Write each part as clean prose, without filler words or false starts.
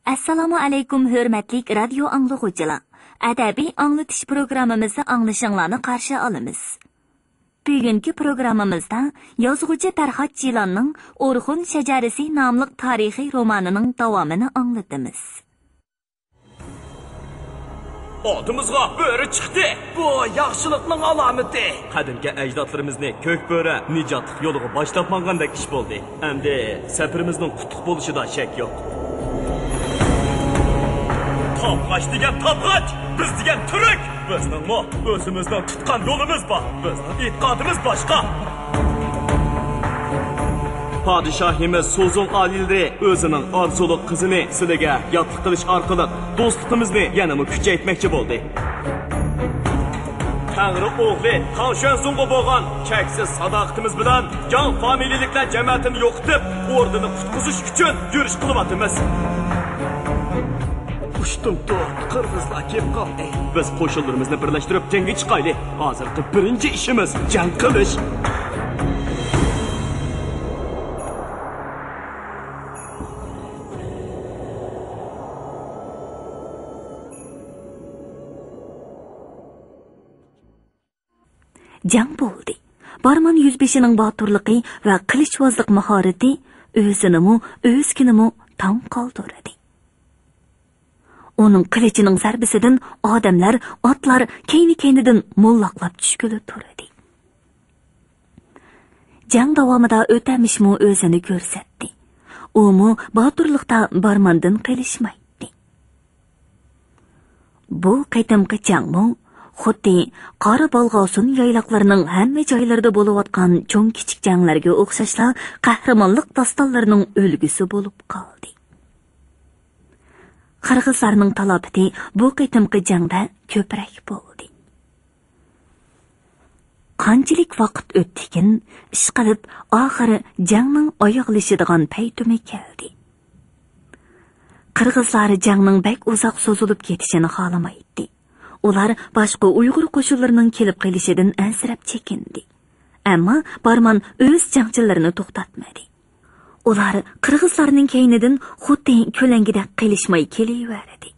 Assalomu alaykum hurmatli radio anglag'uvchilar. Adabiy anglatish programmamizni anglashinglarni qarshi olamiz. Bugungi programmamizda yozuvchi Farhod Jilonning O'rxun shajarasi nomli tarixiy romanining davomini anglatamiz. Oldimizga bo'ri chiqdi. Bu yaxshilikning alomati. Qadimgi ajdodlarimizni ko'k bo'ri nijotlik yo'liga boshlab mangandek ish bo'ldi. Endi safarimizning qutuq bo'lishida shak yo'q. Topqaç degan topqaç, biz degan turk. Bizning o'zimizdan tutgan yo'limiz bor. Bizning e'tiqodimiz boshqa. Padişahimiz Sozun alildi o'zining orzuliq qizini sizlarga yotliq qilish orqali do'stligimizni yanada kuchaytirmoqchi bo'ldi. Tangri o'g'li Xanshonsunga bo'lgan cheksiz sadoqatimiz bilan jon familiyaliklar jamiyatini yo'qitib, o'rnini qutqizish uchun yurish qilyapmiz. Ushtum to'rt qirg'izlar kelib qoldi. Biz qo'shinlarimizni birlashtirib jangga chiqaylik. Hozirgi birinchi ishimiz jang qilish. Jang bo'ldi. Barman yuzbeshining boturligi va qilichvozlik mahorati o'zinimi, o'zkinimi tong qoldirdi. Onun qilichining zarbisidan odamlar, otlar keyni-keynidan mo'llaqlab tushgili turdi. Jang davomida o'tamishmi o'zini ko'rsatdi. Umu boturlikda barmandan qilishmaydi. Bu qaytamqi jangmi xuddi qora bolg'osun yayloqlarining hamma joylarida bo'layotgan cho'ng kichik janglarga o'xshashla qahramonlik dostonlarining o'lgisi bo'lib qoldi. Qirg'izlarning talofati bu qaytimqi jangda ko'proq bo'ldi. Qanchalik vaqt o'tdikin, ishqilib oxiri jangning oyoqlashadigan paytumi keldi. Qirg'izlar jangning bak uzoq so'zilib ketishini xohlamaydi. Ular boshqa Uyg'ur qo'shinlarining kelib kelishidan ansirab chekindi. Ammo Barman o'z jangchilarini to'xtatmadi. Ular qirg'izlarning keynidan xuddi ko'langida qilishmay kelaverdi.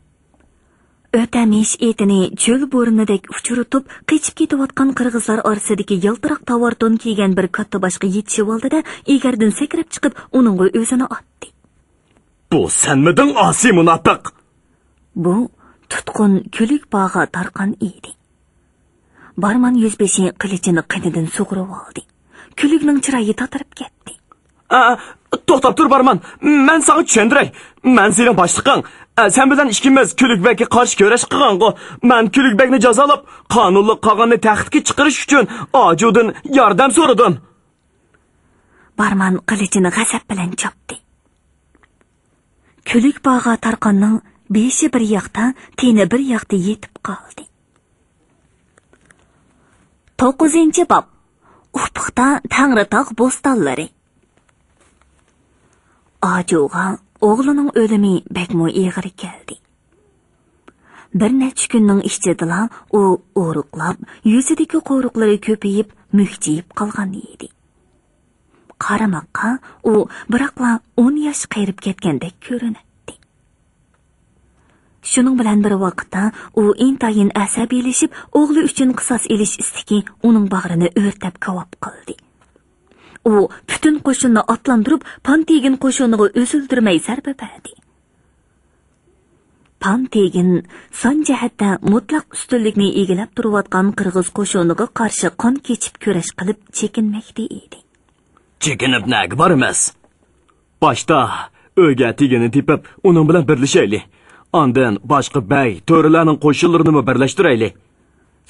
O'tamish etini cho'l bo'rinidek uchiritib, qechib ketayotgan qirg'izlar orasidagi yaltiroq tavarton kiygan bir katta boshqa yetishib oldida egardan sakrab chiqib, uning o'zini otdi. Bu senmiding asi munofiq? Bu tutqun kulik bog'a tarqan edi. Barman yuzbeshi qilichini qinidan sug'urib oldi. Kulikning chiroyi tatirib ketdi. To'xtab tur Barman, men senga tushundiray. Men sening boshliqing. Sen bilan ikkimiz Kulikbekka qarshi kurash qilgan-ku. Men Kulikbekni jazolab, qonunli qog'onni taxtga chiqarish uchun Ojudan yordam so'radim. Barman qilichini g'azab bilan chopdi. Kulik bog'a tarqanning beshi bir yoqda, teni bir yoqda yetib qoldi. 9-bob. Ufqda Tangritog' bo'stonlari. Ojuga o'g'lining o'limi bakmo eg'ir keldi. Bir necha kunning ichida u o'ruqlab, yuzidagi qo'riqlari ko'payib, muhjiyib qolgan edi. Qaramoqqa u biroqla 10 yosh qayrib ketgandek ko'rinadi. Shuning bilan bir vaqtda u intayin asabiylashib, o'g'li uchun qisos elish istagi uning bag'rini o'rtab kavob qildi. U butun qo'shinni otlantirib, Pantegin qo'shiniga o'zildirmay zarba berdi. Pantegin son jihatda mutlaq ustunlikni egallab turayotgan qirg'iz qo'shiniga qarshi qon kechib kurash qilib chekinmoqda edi. Chekinib nag bormas. Boshda o'ga tegini tepib, uning bilan birlashaylik. Ondan boshqa bay to'ralarning qo'shinlarini birlashtiraylik.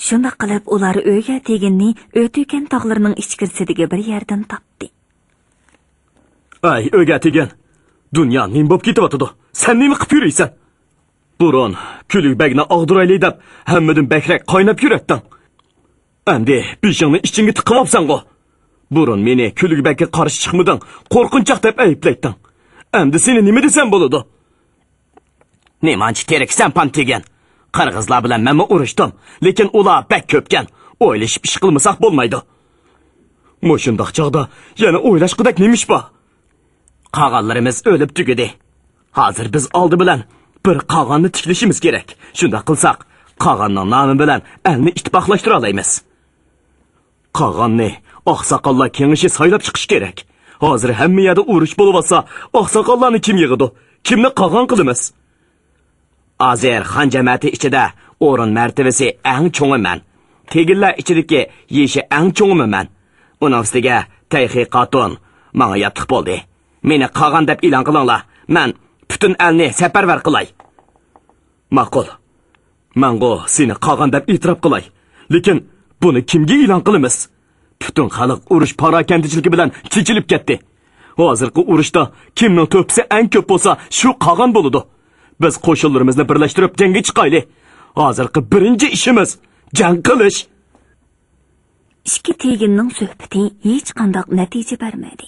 Shunda qilib ular o'ga teginni o'tayotgan tog'larning ichkirisidagi bir yerdan topdi. Ay, o'ga tegin. Dunyo nim bo'lib ketyapti. Sen nima qilib yuraysan? Burun Kulikbekni og'diraylik deb hammadan bakrak qaynab yuratding. Endi beshingni ichingga tiqimabsan-ku. Burun meni Kulikbekka qarshi chiqmading, qo'rqinchoq deb ayblayding. Endi seni nima desam bo'ladi? Nemanchi keraksan Pantegin? Qirg'izlar bilan men urushdim, lekin ular bak ko'pkan. O'ylashib ish qilmasak bo'lmaydi. Mo'shundoq chog'da yana o'ylash qidak nemish bor? Qog'onlarimiz o'lib tugadi. Hozir biz oldi bilan bir qog'onni tiklishimiz kerak. Shunda qilsak, qog'onning nomi bilan elni ittifoqlashtira olamiz. Qog'onni oqsoqollar kengashi saylab chiqish kerak. Hozir hamma yerda urush bo'lib olsa, oqsoqollarni kim yig'idi? Kimni qog'on qilamiz? Azir xon jamiyati ichida o'rin martabasi eng cho'ngi men. Tegillar ichidagi yeshi eng cho'ngi men. Uning ustiga tayxiy qatun menga yatiq bo'ldi. Meni qog'on deb e'lon qilinglar. Men butun elni safarbar qilay. Ma'qul. Mengo seni qog'on deb e'tirof qilay. Lekin buni kimga e'lon qilamiz? Butun xalq urush parokandichiligi bilan chechilib ketdi. Hozirgi urushda kimning to'pisi eng ko'p bo'lsa, shu qog'on bo'ladi. Biz qo'shinlarimizni birlashtirib jangga chiqaylik. Hozirgi birinchi ishimiz jang qilish. Ikki teginning suhbati hech qanday natija bermadi.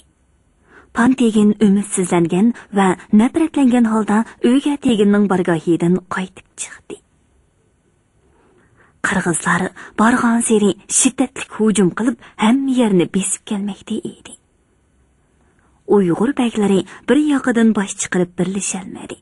Pantegin umidsizlangan va nafratlangan holda uyga teginning bargohidan qaytib chiqdi. Qirg'izlar borgan sari shiddatli hujum qilib, hamma yerni besib kelmoqda edi. Uyg'ur beklari bir yoqidan bosh chiqarib birlasholmadi.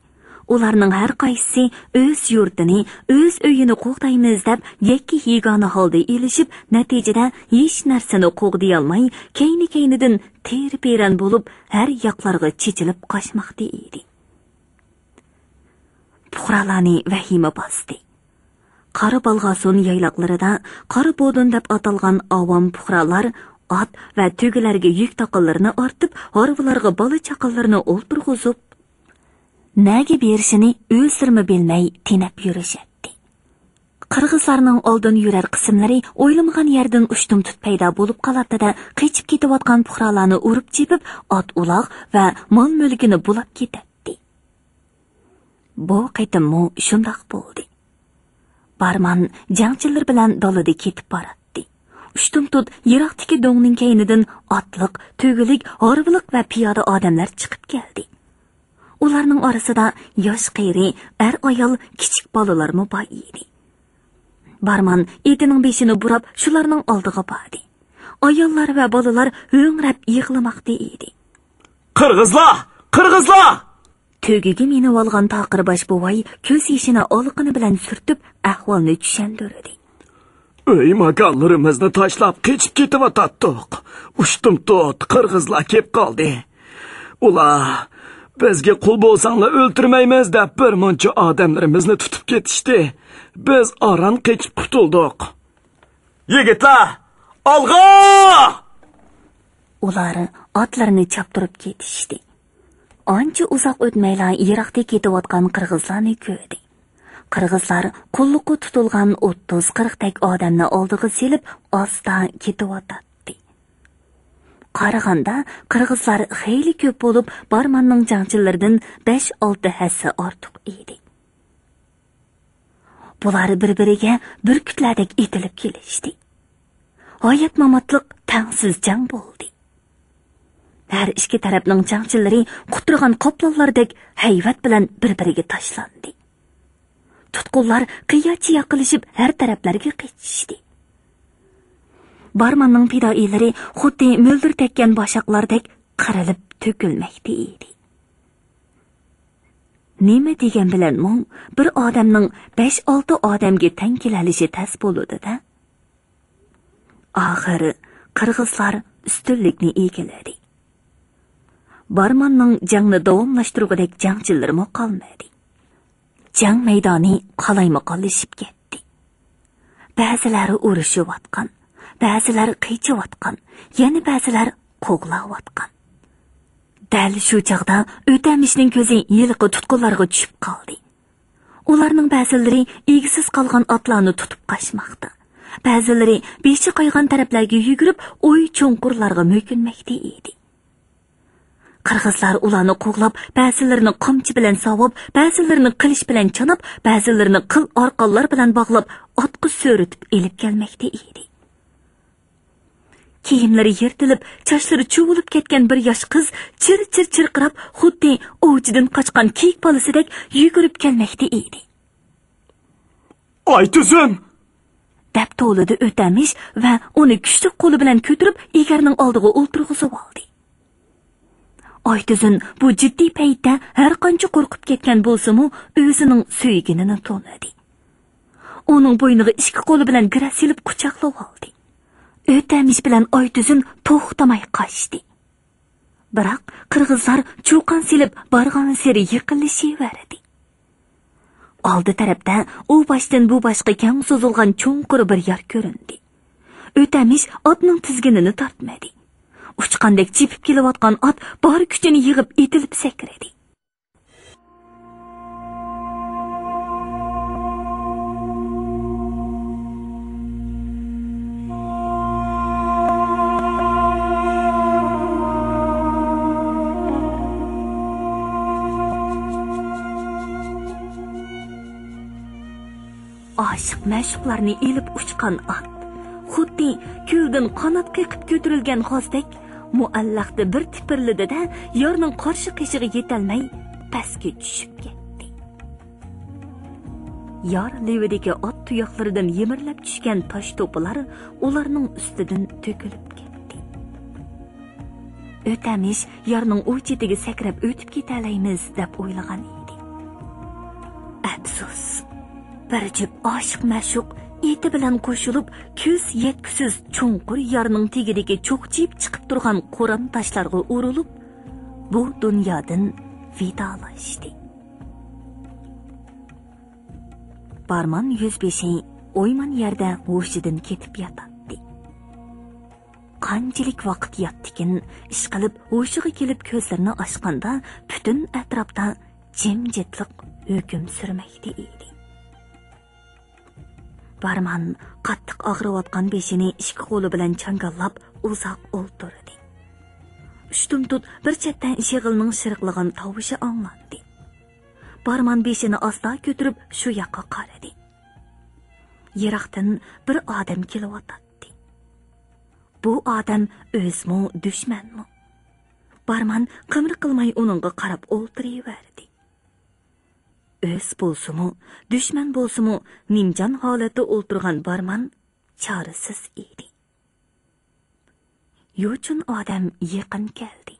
Ularning har qaysisi o'z yurtini, o'z uyini qo'g'daymiz deb yakka yegona holda elishib, natijada hech narsani qo'g'day olmay, kayni-kaynidan ter-peran bo'lib, har yoqlarga chechilib qochmoqda edi. Puhralarni vahima bosdi. Qari Balg'ason yayloqlarida qari bodon deb atalgan avom puhralar ot va tugilarga yuk taqinlarini ortib, horvalarga bola chaqinlarni o'ltirg'izib, naga berishini o'zlari bilmay tinab yurishadi. Qirg'izlarning oldin yurar qismlari o'ylamagan yerdan ushtum-tut paydo bo'lib qoladida, qechib ketayotgan puhralarni urib chepib, ot uloq va mol-mulkini bulab ketadi. Bu qaytimmo shundoq bo'ldi. Barman jangchilar bilan dalada ketib boradi. Ushtum-tut yiroqdagi do'ngning kaynidan otliq, tugilik, horvilik va piyoda odamlar chiqib keldi. Ularning orasida yosh qiyri, ayol, kichik bolalar mo bor edi. Barman etining beshini burab, shularning oldiga bordi. Ayollar va bolalar ho'ngrab yig'lamoqda edi. Qirg'izlar! Qirg'izlar! Tugiga meni olgan taqirbosh buvay ko'z yeshini olqini bilan surtib, ahvolni tushuntirdi. Ey makonlarimizni tashlab kechib ketavatdik. Ushtum-tut qirg'izlar kelib qoldi. Ular bizga qul bo'lsanglar o'ltirmaymiz deb bir muncha odamlarimizni tutib ketishdi. Biz aran kechib qutuldik. Yigitlar, olg'a! Ular otlarini choptirib ketishdi. Ancha uzoq o'tmaylar yiroqda ketayotgan qirg'izlarni ko'rdi. Qirg'izlar qulluqqa tutilgan 30-40 tak odamni oldiga selib, asta ketayotdi. Qaraganda qirg'izlar xeyli ko'p bo'lib, Barmanning jangchilaridan 5-6 hassa ortiq edi. Bular bir-biriga burkutlardek etilib kelishdi. Hayot mamotliq tangsiz jang bo'ldi. Her ikki tarafning jangchilari quturgan qoplonlardek hayvat bilan bir-biriga tashlandi. Tutqunlar qiyachiya qilishib har taraflarga qechishdi. Barmanning fidoilari xuddi mo'ldir tekkan boshaqlardek qirilib to'kilmoqda edi. Nima degan bilan mum bir odamning 5-6 odamga teng kelalishi tas bo'ldi-da. Oxiri qirg'izlar ustunlikni egalladi. Barmanning jangni davomlashtirgudek jangchilar mo qolmadi. Jang maydoni qalaymoqonlashib ketdi. Ba'zilari urishayotgan, ba'zilari qichayotgan, yana ba'zilari qo'g'layotgan. Dal shu chaqda o'tamishning ko'zi yilqi tutqunlarga tushib qoldi. Ularning ba'zilari egsiz qolgan otlarni tutib qochmoqda. Ba'zilari beshi qo'ygan taraflarga yugurib, o'y cho'nqurlarga mo'kinmoqda edi. Qirg'izlar ularni qo'g'lab, ba'zilarini qamchi bilan sovib, ba'zilarini qilish bilan chonib, ba'zilarini qil orqonlar bilan bog'lab, otqi so'ritib elib kelmoqda edi. Kiyimlari yirtilib, chochlari chuvilib ketgan bir yosh qiz chir-chir chirqirab, xuddi ovchidan qochgan kiyik bolasidek yugurib kelmoqda edi. Aytizim! deb to'lidi o'tamish va uni kuchli qo'li bilan ko'tarib, egarning oldiga o'ltirg'izib oldi. Aytizin bu jiddiy paytda har qancha qo'rqib ketgan bo'lsa-mu, o'zining suyginini to'nadi. Uning bo'yniga ikki qo'li bilan gira silib quchoqlab oldi. O'tamish bilan Aytizin to'xtamay qochdi. Biroq qirg'izlar cho'qon silib borgan sari yiqilishaverdi. Oldi tarafda u boshdan bu boshqa keng so'zilgan cho'nqur bir yer ko'rindi. O'tamish otning tizginini tortmadi. Uchqandek chepib kelayotgan ot bor kuchini yig'ib etilib sakradi. Aşık məşuqlarını elib uçqan at, xuddi küldən qanat qeqib götürülgən xozdek, muallaqda bir tipirlidi-da, yorning qarshi qishig'i yetolmay pastga tushib ketdi. Yor levidagi ot tuyoqlaridan yemirlab tushgan tosh to'pilar ularning ustidan to'kilib ketdi. O'tamish yorning u chetiga sakrab o'tib ketalaymiz deb o'ylagan edi. Afsus. Bir jib oshiq ma'shuq eti bilan qo'shilib, ko'z yetkusiz cho'nqur yorning tegidagi cho'qchib chiqib turgan qo'ram toshlarga urilib, bu dunyodan vidolashdi. Barman 105 o'yman yerda hushidan ketib yotadi. Qanchalik vaqt yotdikin, ish qilib hushiga kelib ko'zlarini ochganda, butun atrofda jimjitlik hukm surmoqda edi. Barman qattiq og'riyotgan beshini ikki qo'li bilan changallab uzoq o'ltirdi. Ushtumtut bir chetdan shig'ilning shiriqlagan tovushi anglandi. Barman beshini asta ko'tarib shu yoqqa qaradi. Yiroqdan bir odam kelyotdi. Bu odam o'zmi, dushmanmi? Barman qimir qilmay uningga qarab o'ltiraverdi. O'z bo'lsa-mu, dushman bo'lsa-mu, nimjon holatda o'ltirgan Barman chorasiz edi. Yo'chun odam yaqin keldi.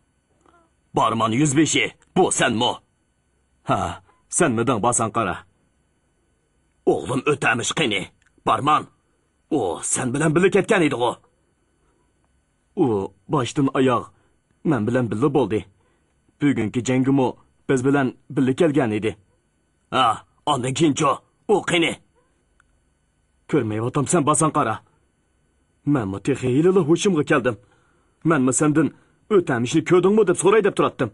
Barman 105, bu senmi? Ha, senmiding basan qara. O'g'lim o'tamish qani. Barman, o sen bilan birga ketgan edi-ku. U boshdan oyoq men bilan birga bo'ldi. Bugungi jangimi biz bilan birga kelgan edi. Ha, ondan keyinchi u qani. Ko'rmayapman basan qara. Men texiyli hushimga keldim. Men sendan o'tamishni ko'rdingmi deb so'ray deb turatdim.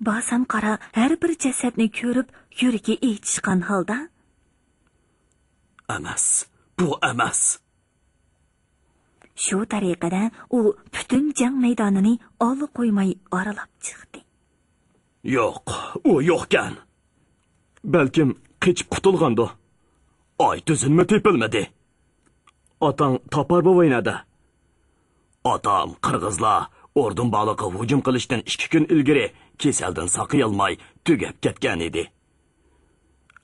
Basan qara har bir jasadni ko'rib, yuragi echishgan holda. Emas, bu emas. Shu tariqada u butun jang maydonini olib qo'ymay oralab chiqdi. Yo'q, u yo'qkan. Balkim qechib qutulgandi. Oy tuzunmi tepilmadi. Otang topar bo'ynada. Otam qirg'izlar ordun baliqqa hujum qilishdan 2 kun ilgari kasaldan saqiyolmay tugab ketgan edi.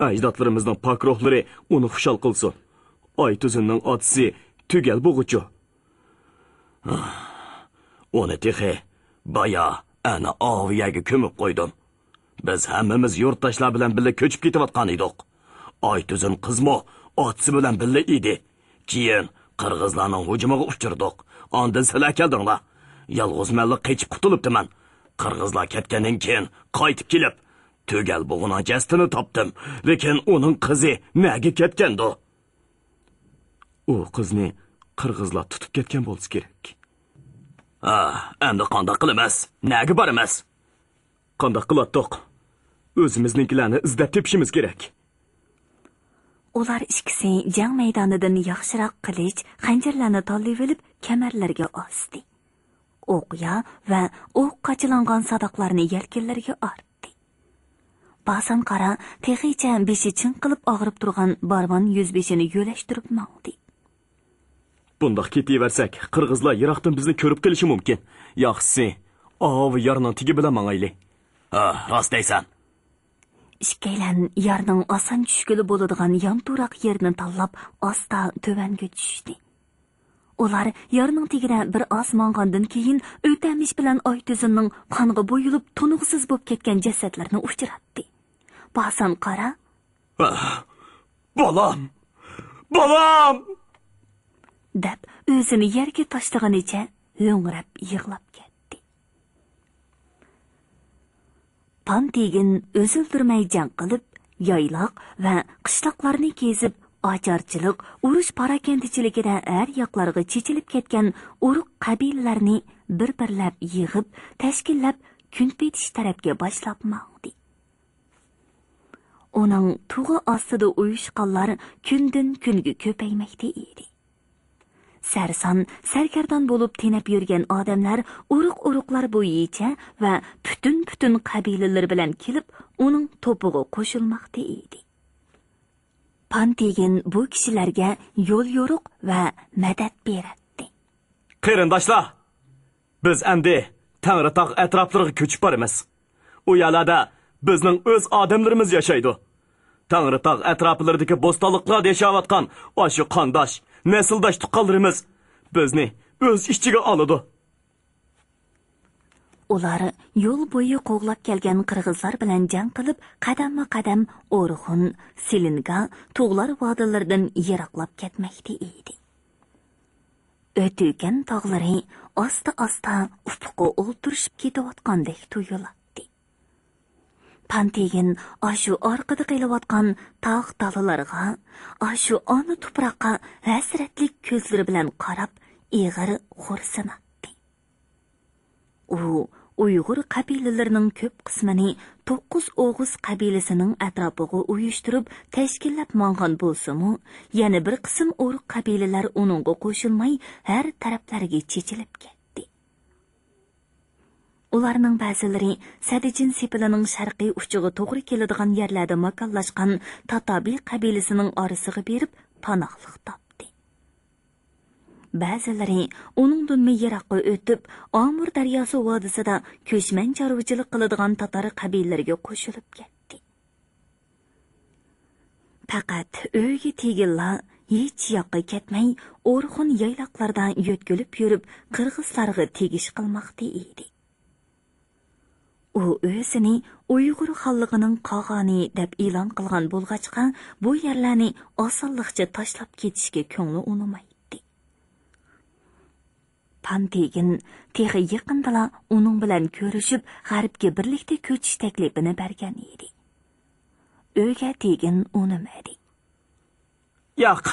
Ajdodlarimizning pok ruhlari uni xushal qilsin. Oy tuzunning otisi tugal bo'g'uchi. Uni texe baya ana oviyaga ko'mib qo'ydim. Biz hammamiz yurtdoshlar bilan birga ko'chib ketayotgan edik. Oy tuzun qizmo otisi bilan birga edi. Keyin qirg'izlarning hujumiga uchirdik. Ondan sizlar keldinglar. Yolg'iz malla qechib qutulibdiman. Qirg'izlar ketgandan keyin qaytib kelib, tugal bo'g'uning jasdini topdim. Lekin uning qizi nega ketgandi? U qizni qirg'izlar tutib ketgan bo'lsa kerak. Endi qanday qilamiz? Nega boramiz? Qanday qilatdiq? O'zimiznikilarni izlab tepishimiz kerak. Ular ikkisi jang maydonidan yaxshiroq qilich, xanjarlarni tanlab olib, kamarlarga osdi. O'qya va o'q qachilangan sadoqlarni yelkanlariga ortdi. Basan qara texicha beshi chin qilib og'rib turgan Barman 105ni yo'lashtirib mangdi. Bundoq ketaversak, qirg'izlar yiroqdan bizni ko'rib qilishi mumkin. Yaxshisi, ovi yarning tigi bilan mangayli. Rost deysan. Ishkaylan yarning oson tushkili bo'ladigan yonturoq yerni tanlab, asta tövanga tushdi. ular yarning tegida bir osmongandan keyin o'tamish bilan oytuzinning qonga bo'yilib tunug'siz bo'lib ketgan jasadlarni uchratdi. Basan qara. Bolam! Bolam! deb o'zini yerga tashlaganicha ho'ngrab yig'lab ketdi. Pantigin o'zildirmay jang qilib, yayloq va qishloqlarni kezib, ocharchilik, urush parakandichiligida har yoqlarga chechilib ketgan urug' qabilalarni bir-birlab yig'ib, tashkillab, kun petish tarafga boshlab maqdi. Uning tug'i ostida uyushqanlar kundan kunga ko'paymoqda edi. Sarson, sarkardan bo'lib tenab yurgan odamlar urug'-uruqlar bo'yicha va butun qabilalar bilan kelib, uning to'pig'i qo'shilmoqda edi. Pantigin bu kishilarga yo'l yo'riq va madad beradi. Qarindoshlar, biz endi Tangritog' atroflariga ko'chib boramiz. U yerlarda bizning o'z odamlarimiz yashaydi. Tangritog' atroflaridagi bo'stonliqlarda yashayotgan o'sha qondosh, nasldosh tuqqanlarimiz bizni o'z ichiga oladi. Ular yo'l bo'yi qo'g'lab kelgan qirg'izlar bilan jang qilib, qadamma-qadam O'rxun, Silinga, Tug'lar vodilaridan yiroqlab ketmoqda edi. O'tgan tog'lari asta-asta ufqqa o'ltirishib ketayotgandek tuyuladi. Pantigin ashu orqada qilayotgan tog' dalalarga, ashu ona tuproqqa hasratlik ko'zlari bilan qarab, ig'ir xo'rsinadi. U Uyg'ur qabilalarining ko'p qismini 9 O'g'iz qabilasining atrofiga uyushtirib, tashkillab mong'on bo'lsa-mu, yana bir qism o'ruk qabilalar uningga qo'shilmay, har taraflarga chechilib ketdi. Ularning ba'zilari Sadijin sepilining sharqiy uchiga to'g'ri keladigan yerlarda makonlashgan Tatabi qabilasining orasiga berib panohlik topdi. Ba'zilari uningdan yiroqqa o'tib, Amur daryosi vodisida ko'chman chorvachilik qiladigan tatar qabilalariga qo'shilib ketdi. Faqat o'yga tegilla hech yoqqa ketmay, O'rxun yayloqlardan yo'tgilib yurib, qirg'izlarga tegish qilmoqda edi. U o'zini Uyg'ur xalqining qog'oni deb e'lon qilgan bo'lg'achqa, bu yerlarni osonlikcha tashlab ketishga ko'ngli unmaydi. Pantigin texi yaqindala uning bilan ko'rishib, g'arbga birlikda ko'chish taklifini bergan edi. O'rgatigin unimadi. Yo'q,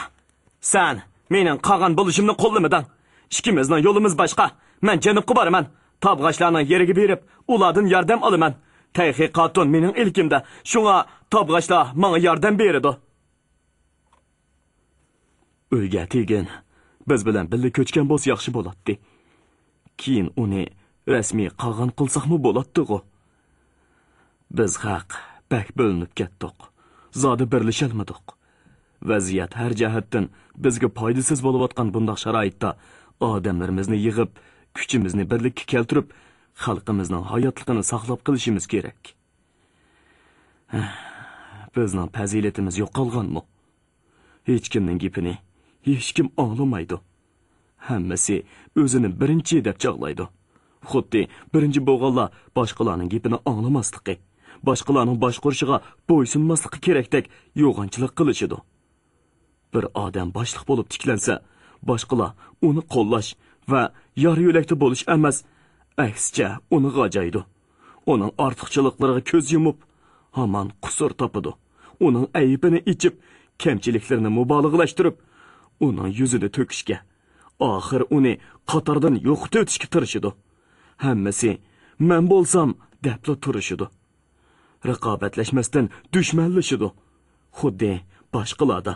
sen mening qolgan bo'lishimni qo'llamadan. Ikkimizning yo'limiz boshqa. Men janubga boraman. Tabg'ashlarning yeriga berib, ulardan yordam olaman. Tayqiqotun mening ilkimda. Shunga tabg'ashlar menga yordam beradi. O'rgatigin biz bilan birga ko'chgan bo'lsa yaxshi bo'ladi. Keyin uni rasmiy qolgan qilsaqmi bo'ladi-ku. Biz haq bak bo'linib ketdik. Zodi birlashalmadik. Vaziyat har jihatdan bizga foydasiz bo'layotgan bunday sharoitda odamlarimizni yig'ib, kuchimizni birlikka keltirib, xalqimizning hayotligini saqlab qilishimiz kerak. Bizning fazilatimiz yo'qolganmi? Hech kimning gapini hech kim anglamaydi. Hammasi o'zini birinchi deb chog'laydi. Xuddi birinchi bo'lganlar boshqalarning gapini anglamaslikka, boshqalarning boshqurishiga bo'ysunmasligi kerakdek yo'g'onchilik qilishidi. Bir odam boshliq bo'lib tiklansa, boshqalar uni qo'llash va yor yo'lakda bo'lish emas, aksicha uni g'ajaydi. Uning ortiqchiliklariga ko'z yumib, hamon qusur topadi. Uning aybini ichib, kamchiliklarini mubolag'alashtirib, uning yuzini to'kishga, oxir uni qatordan yo'qitib o'tishga tirishidi. Hammasi men bo'lsam debla turishidi. Raqobatlashmasdan dushmanlashidi. Xuddi boshqalarda,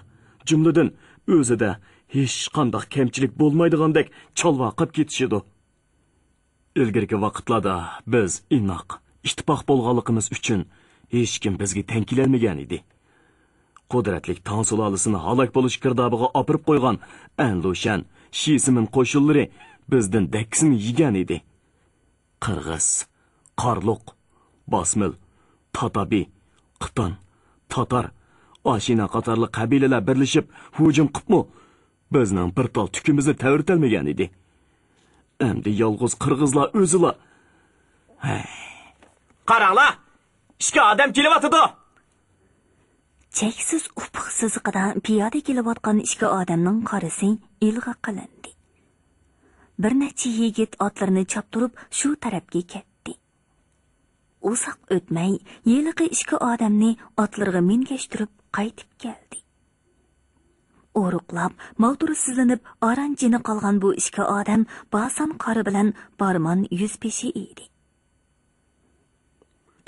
jumladan o'zida hech qanday kamchilik bo'lmaydigandek chalvaqib ketishidi. Ilgirki vaqtlarda biz inoq, ittifoq bo'lganligimiz uchun hech kim bizga tankilanmagan edi. Qudratlik tong sulolasining halok bo'lish girdobiga opirib qo'ygan Anlushan, Shisimin qo'shinlari bizdan daksini yegan edi. Qirg'iz, Qarluq, Bosmil, Tatabi, Qiton, Tatar, Oshina qatorli qabilalar birlashib hujum qilibmi? bizning bir tal tukimizni tavirtalmagan edi. Endi yolg'iz qirg'izlar o'zila. Qaranglar, ishga odam kelyapti. Cheksiz ufuq siziqidan piyoda kelayotgan ishga odamning qarasi ilg'a qilindi. Bir necha yigit otlarini choptirib shu tarafga ketdi. Uzoq o'tmay, yeliqi ishga odamni otlarga mingashtirib qaytib keldi. O'ruqlab, mavdursizlanib, oranjini qolgan bu ishga odam Basan qori bilan barmon yuz peshi edi.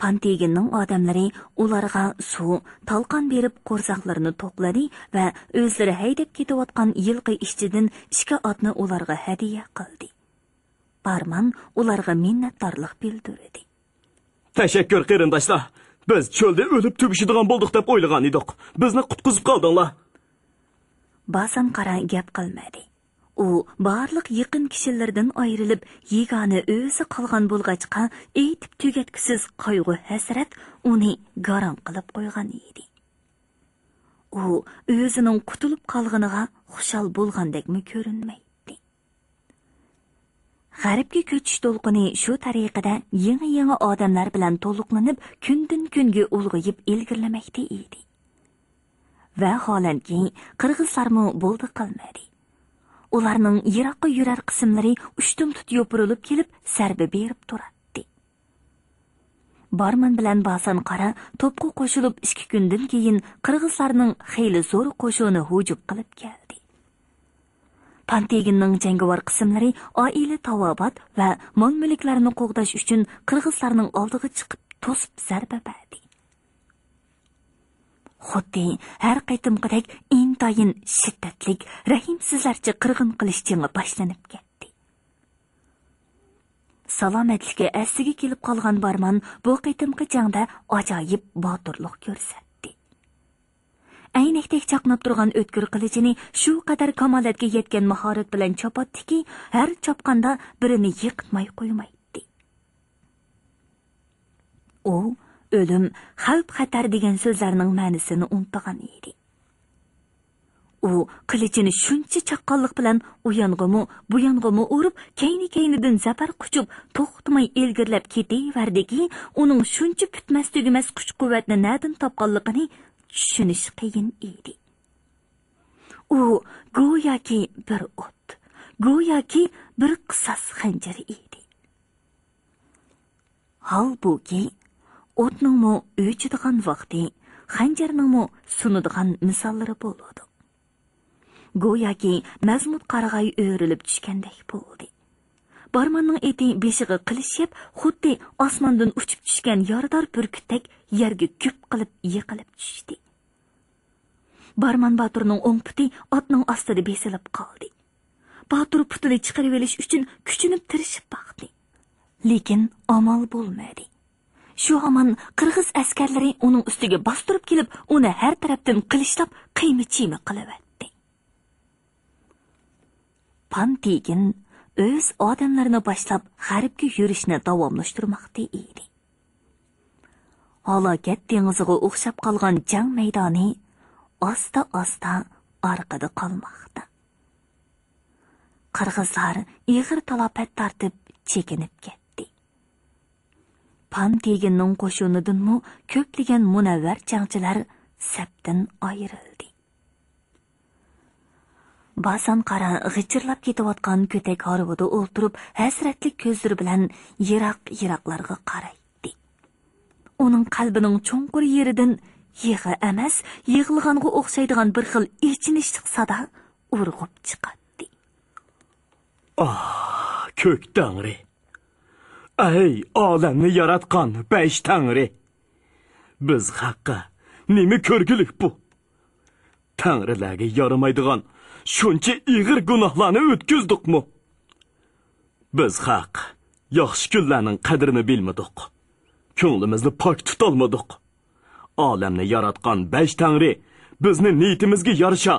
Panteginning odamlari ularga suv, talqon berib qo'rsoqlarini to'qladi va o'zlari haydab ketayotgan yilqi ishchidan ishga otni ularga hadiya qildi. Barman ularga minnatdorlik bildirdi. Tashakkur qarindoshlar. Biz cho'lda o'lib tugishadigan bo'ldik deb o'ylagan edik. Bizni qutqizib qoldinglar. Basan qara gap qilmadi. U barliq yaqin kishilardan ayrilib, yegani o'zi qolgan bo'lg'achqa aytib tugatkisiz qayg'u hasrat uni garon qilib qo'ygan edi. U o'zining qutulib qolganiga xushal bo'lgandekmi ko'rinmaydi. G'arbga ko'chish to'lqini shu tariqada yangi odamlar bilan to'liqlanib, kundan kunga ulg'ayib ilgirlamoqda edi. Va holanki, qirg'izlarmi bo'ldi qilmadi. Ularning yiroqqa yurar qismlari ushtum-tut yopirilib kelib, sarba berib turadi. Barman bilan Basan qara to'pqa qo'shilib 2 kundan keyin qirg'izlarning xeyli zo'r qo'shini hujum qilib keldi. Panteginning jangovar qismlari oila tavobat va mol-mulklarini qo'g'dash uchun qirg'izlarning oldiga chiqib to'sib zarba berdi. Xuddi har qaytimqidek intayin shiddatlik, rahimsizlarcha qirg'in qilish jangi boshlanib ketdi. Salomatlikka asliga kelib qolgan Barman bu qaytimqi jangda ajoyib botirlik ko'rsatdi. Aynakdek chaqnab turgan o'tkir qilichini shu qadar kamolatga yetgan mahorat bilan chopatdiki, har chopqanda birini yiqitmay qo'ymaydi. U o'lim, xavf xatar degan so'zlarning ma'nosini unutgan edi. U qilichini shuncha chaqqonlik bilan u yong'imi urib, kayni-kaynidan zafar quchib, to'xtamay ilgirlab ketaverdiki, uning shuncha bitmas tugamas kuch-quvvatni nadin topganligini tushunish qiyin edi. U go'yoki bir o't, go'yoki bir qisas xanjari edi. Halbuki o'tningmi o'chadigan vaqti, xanjarningmi sunadigan misollari bo'ladi. Go'yoki mazmut qarag'ay o'rilib tushgandek bo'ldi. Barmanning eti beshiga qilishib, xuddi osmondan uchib tushgan yarador burkutdek yerga ko'p qilib yiqilib tushdi. Barman Baturning o'ng puti otning ostida besilib qoldi. Batur putini chiqarib olish uchun kuchinib tirishib baqdi. Lekin amal bo'lmadi. Shu hamon qirg'iz askarlari uning ustiga bostirib kelib, uni har tarafdan qilishlab, qiymi-chiymi qilaverdi. Pantegin o'z odamlarini boshlab g'arbga yurishni davomlashtirmoqda edi. Halokat dengiziga o'xshab qolgan jang maydoni asta-asta orqada qolmoqda. Qirg'izlar ig'ir talafot tortib chekinib ketdi. Panteginning qo'shinidanmi ko'plagan munavvar jangchilar sapdan ayrildi. Basan qara g'ichirlab ketayotgan ko'tak horvida o'ltirib, hasratli ko'zlari bilan yiroq-yiroqlarga qaraydi. Uning qalbining cho'nqur yeridan yig'i emas, yig'ilganga o'xshaydigan bir xil ichinishli sada urg'ib chiqadi. Ko'k tangri. Ey, olamni yaratgan besh tangri. Biz haqqa nima ko'rgilik bu? Tangrilarga yaramaydigan shuncha ig'ir gunohlarni o'tkazdik-mi? Biz haq yaxshi kunlarning qadrini bilmadik. Ko'nglimizni pok tutolmadik. Olamni yaratgan besh tangri bizni niyatimizga yarasha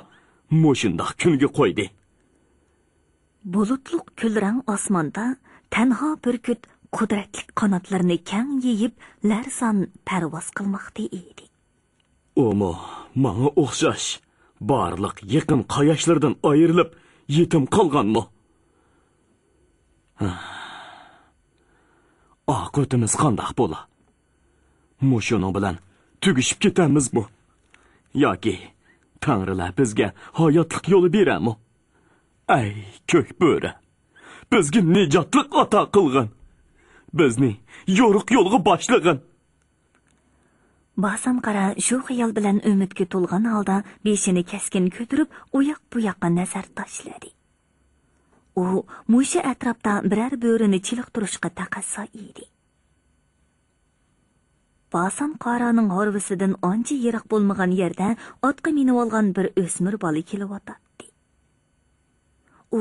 mo'shundoq kunga qo'ydi. Bulutliq kulrang osmonda tanho burkut qudratli qanotlarini kang yeyib, larson parvoz qilmoqda edi. Omo, menga o'xshash Barliq yaqin qayoshlardan ayrilib yetim qolganmi? Oqitimiz qandoq bo'la? Mushuning bilan tugishib ketamizmi? Yoki Tangrilar bizga hayotlik yo'li berami? Ay, ko'k bo'ri. Bizga nijotlik ato qilgin. Bizni yo'riq yo'lga boshlagin. Basam qara shu xayol bilan umidga to'lgan holda beshini keskin ko'tarib, uyoq bu yoqqa nazar tashladi. U musha atrofda biror bo'rini chiliqtirishga taqassa edi. Basam qaraning horvisidan ancha yiroq bo'lmagan yerda otga minib olgan bir o'smir bola kelyotdi.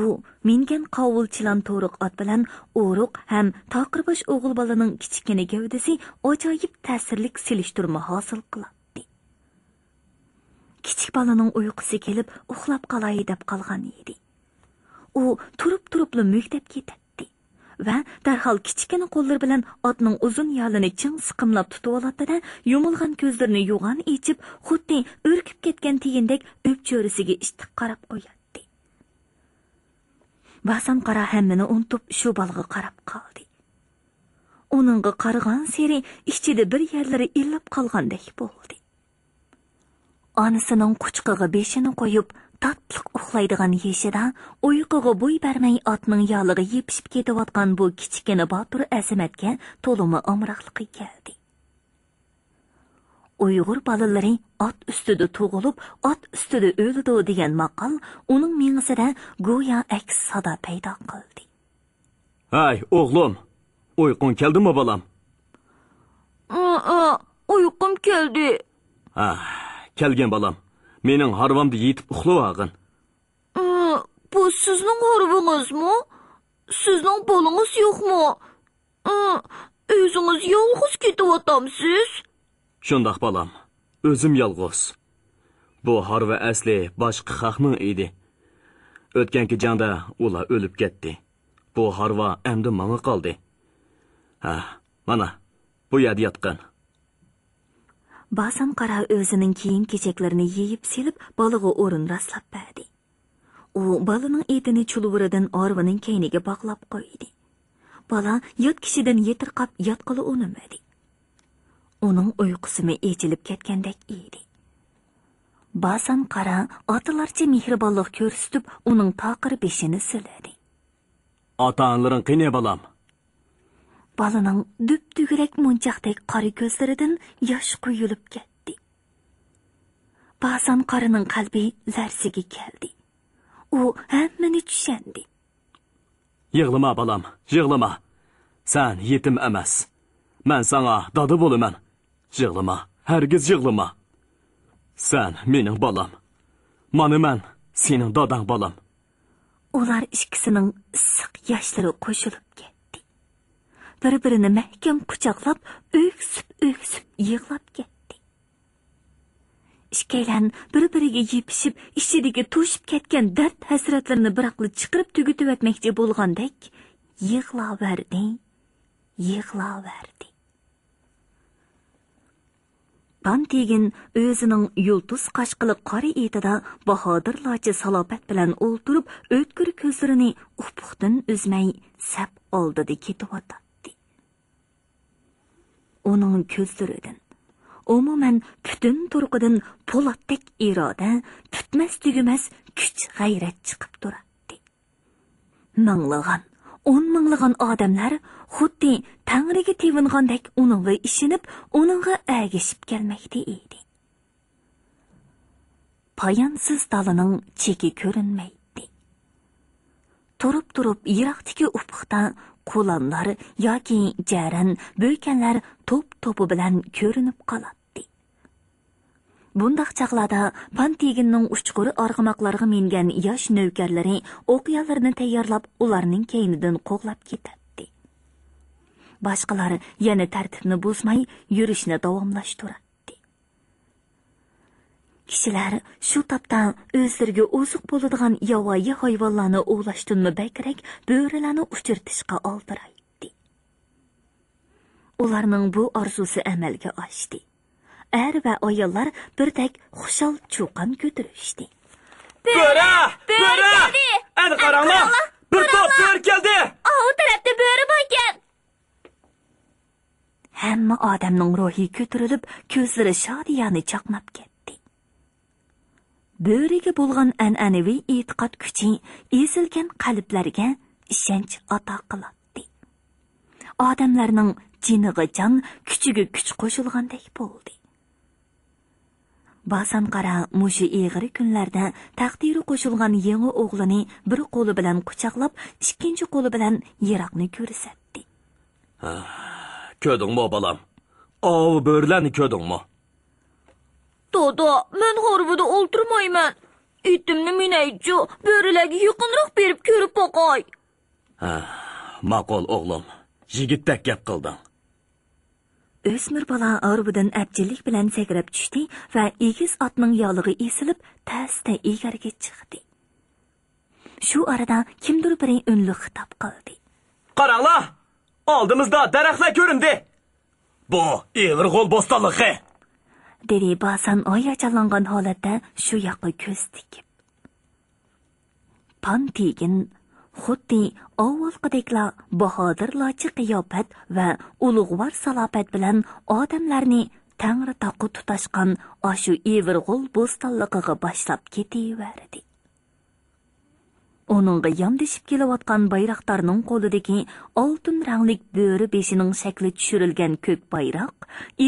U mingan qovulchilan to'riq ot bilan o'ruq ham taqirbosh o'g'il bolaning kichkina gavdasi ajoyib ta'sirlik silishtirma hosil qiladi. Kichik bolaning uyqusi kelib uxlab qolay deb qolgan edi. U turib-turibli muktab ketdi va darhol kichkina qo'llar bilan otning uzun yolini ching siqimlab tutib oladi-da, yumilgan ko'zlarini yo'g'on ichib, xuddi o'rkib ketgan tegindek o'pcho'risiga ishtiq qarab qo'yadi. Basam qara hammani unutib shu bolaga qarab qoldi. Uningga qaragan seri ichida bir yerlari illab qolgandek bo'ldi. Onasining quchqiga beshini qo'yib, tatliq uxlaydigan yeshida uyquga bo'y bermay otning yoliga yepishib ketayotgan bu kichkina botur azamatga to'limi omroqligi keldi. Uyg'ur bolalari ot ustida tug'ilib, ot ustida o'ldi degan maqol uning miyasida go'yo aks sado paydo qildi. Hay, o'g'lim, uyqun keldimi bolam? Uyqum keldi. Kelgan bolam. Mening harvamda yetib uxlavag'in. Bu sizning harvingizmi? Sizning bolangiz yo'qmi? O'zingiz yolg'iz ketyapsiz? Shundoq bolam, o'zim yolg'iz. Bu harva asli boshqa xalqning edi. O'tganki jangda ular o'lib ketdi. Bu harva endi menga qoldi. Mana, bu yerda yotgan. Basam qara o'zining kiyim-kechaklarini yeyib silib, bolaga o'rin raslab berdi. U bolaning etini chuluviridan orvaning keyniga bog'lab qo'ydi. Bola yot kishidan yetirqab yotqili unimadi. Uning uyqusimi echilib ketgandek edi. Basam qara otalarcha mehribonlik ko'rsatib, uning taqir beshini siladi. Ota-onalaring qani bolam? Bolaning düp-tugurek munchaqdek qora ko'zlaridan yosh quyilib ketdi. Basam qarining qalbi larsiga keldi. U hammani tushundi. Yig'lama bolam, yig'lama. Sen yetim emas. Men sana dada bo'laman. Yig'lama, hargiz yig'lama. Sen mening bolam. Mana men sening dadang bolam. Ular ikkisining issiq yoshlari qo'shilib ketdi. Bir-birini mahkam quchoqlab, o'ksib yig'lab ketdi. Ikkalan bir-biriga yepishib, ichidagi to'shib ketgan dard hasratlarini biroqli chiqarib tugitib o'tmoqchi bo'lgandek yig'laverdi. Bantigin o'zining yulduz qashqili qora etida bahodirlarcha salobat bilan o'ltirib, o'tkir ko'zlarini ufqdan uzmay sap oldida ketyotdi. Uning ko'zlaridan umuman butun turqidan po'latdek iroda, tutmas tugumas kuch g'ayrat chiqib turadi. On minglagan odamlar xuddi Tangriga tevingandek uningga ishinib, uningga ergashib kelmoqda edi. Poyonsiz dalining cheki ko'rinmaydi. Turib yiroqdagi ufqda qo'lanlar yoki jaran, bo'ykanlar to'p-to'pi bilan ko'rinib qoladi. Bundaq chaqlarda Pantiginning uchquri arg'amoqlarga mingan yosh navkarlari o'qiyalarini tayyorlab, ularning keynidan qo'g'lab ketadi. Boshqalar yana tartibni buzmay yurishni davomlashtiradi. Kishilar shu topda o'zlariga oziq bo'ladigan yovvoyi hayvonlarni ovlashdanmi bakrak bo'rilarni uchirtishga oldiraydi. Ularning bu orzusi amalga oshdi. er va ayollar birdek xushal cho'qan ko'tarishdi. Bo'ra! Bo'ra! Ana qaranglar! Bir top bo'ri keldi! O tarafda bo'ri bor ekan. Hamma odamning ruhi ko'tarilib, ko'zlari shodiyani chaqnab ketdi. Bo'riga bo'lgan an'anaviy e'tiqod kuchi ezilgan qalblarga ishonch ato qiladi. Odamlarning jiniga jon, kuchiga kuch qo'shilgandek bo'ldi. Ba'zan qara mushu eg'ir kunlarda taqdiri qo'shilgan yangi o'g'lini bir qo'li bilan quchoqlab, ikkinchi qo'li bilan yiroqni ko'rsatdi. Ko'rdingmi bolam? Ov bo'rlarni ko'rdingmi? Dodo, men horvida o'ltirmayman. Itimni minaychu, bo'rilarga yaqinroq berib ko'rib boqay. Ma'qul o'g'lim. Yigitdek gap qilding. O'smir bola orbidan abjillik bilan sakrab tushdi va egiz otning yog'lig'i esilib, tasda egarga chiqdi. Shu arada kimdir biri unli xitob qildi. Qaranglar! Oldimizda daraxtlar ko'rindi. Bu Evirg'ol bo'stonligi. Dedi ba'zan oyachalangan holatda shu yoqqa ko'z tikib. Pantigin xuddi avvalgidekla bahodirlarcha qiyofat va ulug'vor salofat bilan odamlarni tangri taqi tutashgan oshu Evirg'ol bo'stonligiga boshlab ketaverdi. Onunga yondashib kelayotgan bayroqlarning qo'lidagi oltin rangli bo'ri beshining shakli tushirilgan ko'k bayroq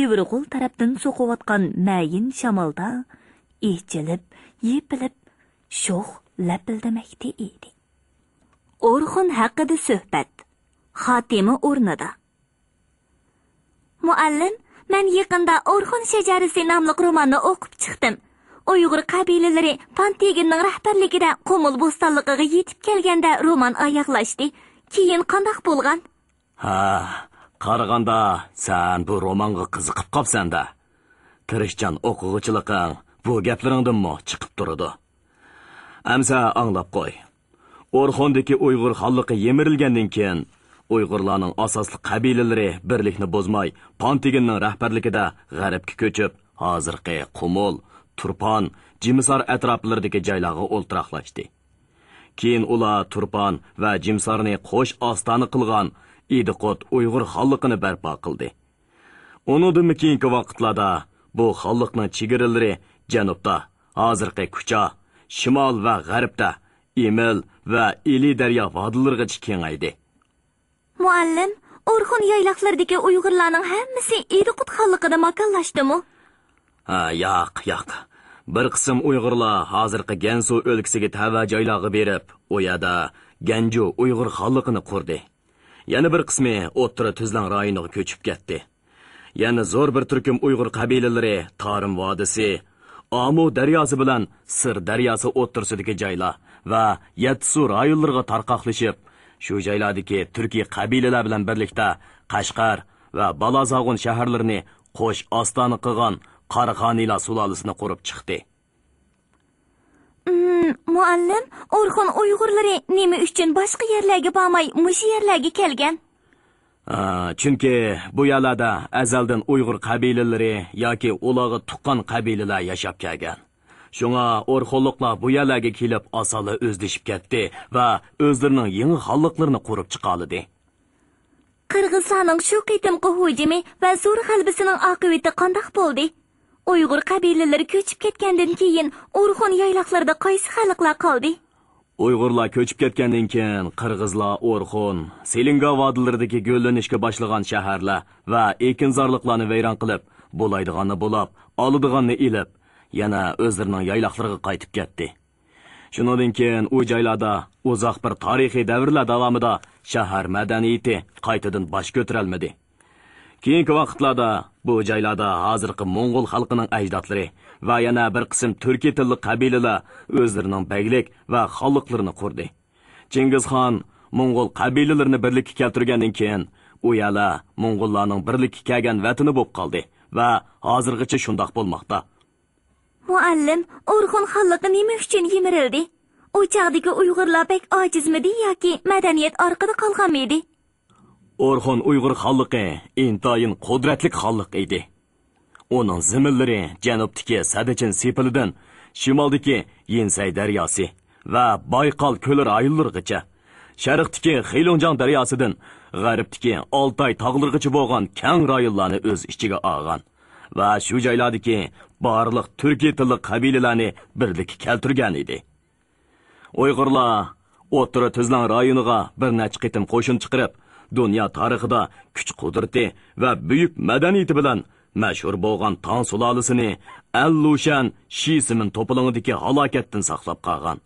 Evirg'ol tarafdan so'qiyotgan mayin shamolda echilib, yepilib, sho'x lapildamakda edi. Orxon haqida suhbat. Xotima o'rnida. Muallim, men yaqinda Orxon shajarasi nomli romanni o'qib chiqdim. Uyg'ur qabilalari Panteginning rahbarligida Qo'mul bo'stonligiga yetib kelganda roman oyoqlashdi. Keyin qanday bo'lgan? Qaraganda sen bu romanga qiziqib qopsan-da. Tirishchan o'quvchiliging bu gaplaringdanmi chiqib turadi. Amsa anglab qo'y. Orxondagi Uyg'ur xalqi yemirilgandan keyin Uyg'urlarning asosli qabilalari birlikni bozmay, Panteginning rahbarligida g'arbga ko'chib, hozirgi Qo'mul, Turpan, Jimsar atroflaridagi joylarga o'ltiraqlashdi. Keyin ular Turpan va Jimsarni qo'sh ostona qilgan Idiqot Uyg'ur xalqini barpo qildi. Undan keyingi vaqtlarda bu xalqning chegaralari janubda, hozirgi Kucha, shimol va g'arbda Emil va Eli daryo vodilarigacha kengaydi. Muallim, Orxon yayloqlaridagi Uyg'urlarning hammasi Idiqot xalqida makonlashdimi? Yo'q. Bir qism Uyg'urlar hozirgi Gansu o'lkasiga tava joylarga berib, u yerda Ganju Uyg'ur xalqini qurdi. Yana bir qismi O'ttira Tuzlan rayoniga ko'chib ketdi. Yana zo'r bir turkum Uyg'ur qabilalari Tarim vodisi, Amu daryosi bilan Sir daryosi o'ttirsidagi joylar va Yatsu rayonlariga tarqaqlashib, shu joylardagi turkiy qabilalar bilan birlikda Qashqar va Balozag'un shaharlarini qo'sh ostona qilgan Qarxoniylar sulolasiini qurib chiqdi. Muallim, Orxon Uyg'urlari nima uchun boshqa yerlarga bormay, mush yerlarga kelgan? Chunki bu yerlarda azaldan Uyg'ur qabilalari yoki ularga tuqqan qabilalar yashab kelgan. Shunga Orxonliklar bu yerlarga kelib asoli o'zlashib ketdi va o'zlarining yangi xalqlarini qurib chiqoldi. Qirg'izlarning shu qitimqi hujumi va zo'r g'alabasining oqibati qanday bo'ldi? Uyg'ur qabilalari ko'chib ketgandan keyin Orxon yayloqlarida qaysi xalqlar qoldi? Uyg'urlar ko'chib ketgandan keyin Qirg'izlar Orxon, Selinga vodilaridagi go'llanishga boshlagan shaharlar va ekinzorliqlarni vayron qilib, bo'laydiganni bo'lib, oladiganni ilib, yana o'zlarining yayloqlariga qaytib ketdi. Shundan keyin u joylarda uzoq bir tarixiy davrlar davomida shahar madaniyati qaytadan bosh ko'tarolmadi. Keyingi vaqtlarda bu joylarda hozirgi Mo'ng'ul xalqining ajdodlari va yana bir qism turkiy tilli qabilalar o'zlarining baglik va xalqlarini qurdi. Chingizxon Mo'ng'ul qabilalarini birlikka keltirgandan keyin u yerlar Mo'ng'ullarning birlikka kelgan vatani bo'lib qoldi va hozirgacha shundoq bo'lmoqda. Muallim, Orxon xalqi nima uchun yemirildi? U chaqdagi Uyg'urlar pek ojizmidi yoki madaniyat orqada qolganmidi? Orxon Uyg'ur xalqi intayin qudratli xalq edi. Uning zimillari janubdagi Sadachin sepilidan shimoldagi Yensay daryosi va Bayqal ko'li rayonlarigacha, sharqdagi Xilonjang daryosidan g'arbdagi Oltay tog'larigacha bo'lgan keng rayonlarni o'z ichiga olgan va shu joylardagi barliq turkiy tilli qabilalarni birlikka keltirgan edi. Uyg'urlar O'rta Tuzlan rayoniga bir necha qitim qo'shin chiqarib, dunyo tarixida kuch-qudrati va buyuk madaniyati bilan mashhur bo'lgan Tang sulolasining Al-Lushan Shisimin to'polonidagi halokatdan saqlab qolgan.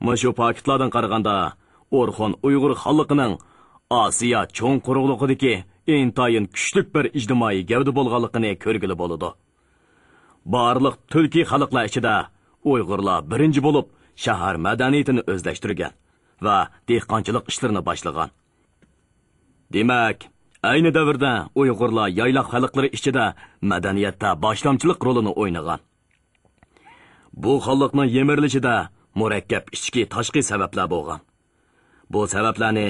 Mushu faktlardan qaraganda, Orxon Uyg'ur xalqining Osiyo cho'ng quruqligidagi intayin kuchli bir ijtimoiy gavda bo'lganligini ko'rgili bo'ladi. Barliq turkiy xalqlar ichida Uyg'urlar birinchi bo'lib shahar madaniyatini o'zlashtirgan va dehqonchilik ishlarini boshlagan. Demak, ayni davrda Uyg'urlar yayloq xalqlari ichida madaniyatda boshlamchilik rolini o'ynagan. Bu xalqning yemirilishida murakkab ichki tashqi sabablar bo'lgan. Bu sabablarni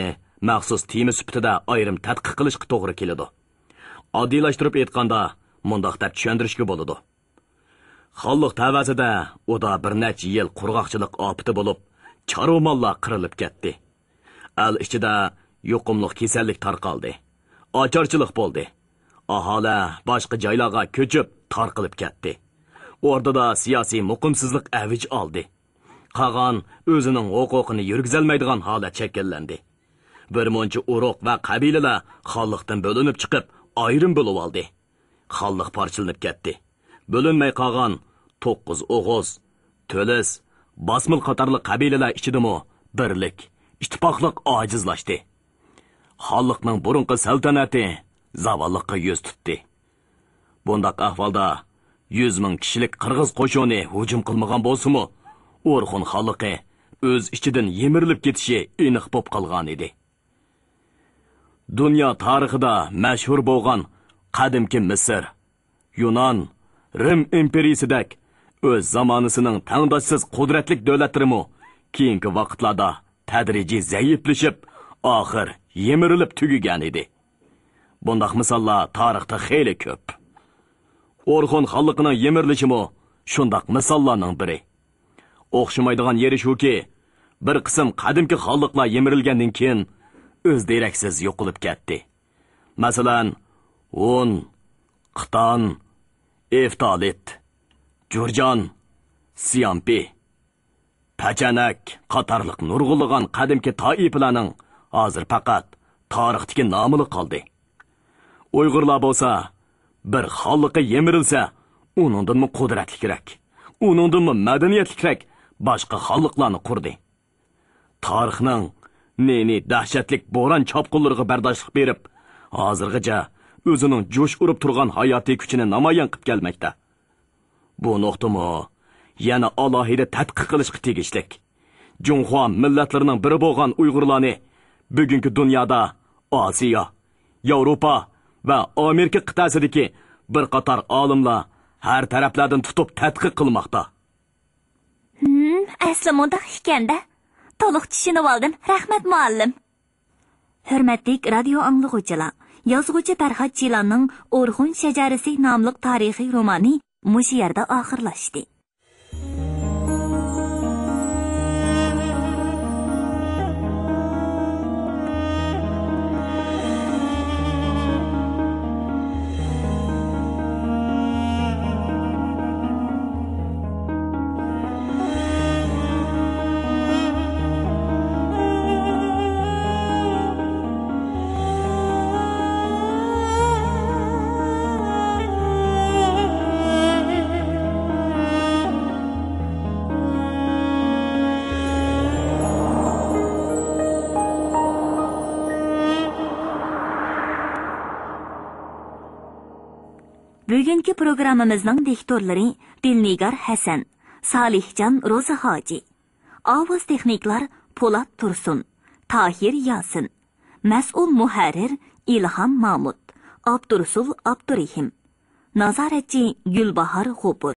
maxsus tema sifatida ayrim tadqiq qilishga to'g'ri keladi. Oddiylashtirib aytganda, mundaq deb tushuntirishga bo'ladi. Xalq tavasida oda bir necha yil qurg'oqchilik ofati bo'lib, chorvamonlar qirilib ketdi. Al ichida yuqumli kasallik tarqaldi. Ocharchilik bo'ldi. Aholi boshqa joylarga ko'chib tarqalib ketdi. O'rtada siyosiy muqimsizlik avj oldi. Qag'on o'zining huquqini yurgizolmaydigan holat shakllandi. Bir muncha urug' va qabilalar xalqdan bo'linib chiqib, ayrim bo'lib oldi. Xalq parchalanib ketdi. Bo'linmay qolgan 9 O'g'uz, To'lis, Basmil qatorli qabilalar ichidami birlik, ittifoqlik ojizlashdi. Xalqning burunqi saltanati zavalliqqa yuz tutdi. Bundaq ahvolda 100 ming kishilik qirg'iz qo'shini hujum qilmagan bo'lsa-mu, Orxon xalqi o'z ichidan yemirilib ketishi aniq bo'lib qolgan edi. Dunyo tarixida mashhur bo'lgan qadimki Misr, Yunon, Rim imperiyasidek o'z zamonasining tangdoshsiz qudratli davlatlarimi keyingi vaqtlarda tadrijiy zaiflashib, oxir yemirilib tugagan edi. Bundaq misollar tarixda xeyli ko'p. Orxon xalqining yemirilishimi shundaq misollarning biri. O'xshamaydigan yeri shuki, bir qism qadimki xalqlar yemirilgandan keyin o'z deraksiz yo'qolib ketdi. Masalan, Hun, Qiton, Eftalit, Jurjon, Siyampi, Pachanak qatorliq nurg'ulg'an qadimki toifalarning hozir faqat tarixdagi nomini qoldi. Uyg'urlar bo'lsa, bir xalqqa yemirilsa, uningdan qudratli kerak, uningdan madaniyatli kerak boshqa xalqlarni qurdi. Tarixning neni dahshatlik bo'ron chopqinlariga bardoshlik berib, hozirgacha o'zining jo'sh urib turgan hayotiy kuchini namoyon qilib kelmoqda. Bu nuqtami yana alohida tadqiq qilishga tegishlik. Junxo millatlarining biri bo'lgan Uyg'urlarni bugungi dunyoda Osiyo, Yevropa va Amerika qit'asidagi bir qator olimlar har taraflardan tutib tadqiq qilmoqda. Asli mundaq ekanda. To'liq tushunib oldim. Rahmat muallim. Hurmatli radio anglag'uvchilar, yozuvchi Farhod Jilanning Orxon shajarasi nomli tarixiy romani mush yerda oxirlashdi. Bugungi programmamizning diktorlari Dilnigar Hasan, Salihjon Ro'zahoji, ovoz texniklar Po'lat Tursun, Tahir Yasin, mas'ul muharrir Ilhom Mahmud, Abdurasul Abdurahim, nazoratchi Gulbahor G'upur.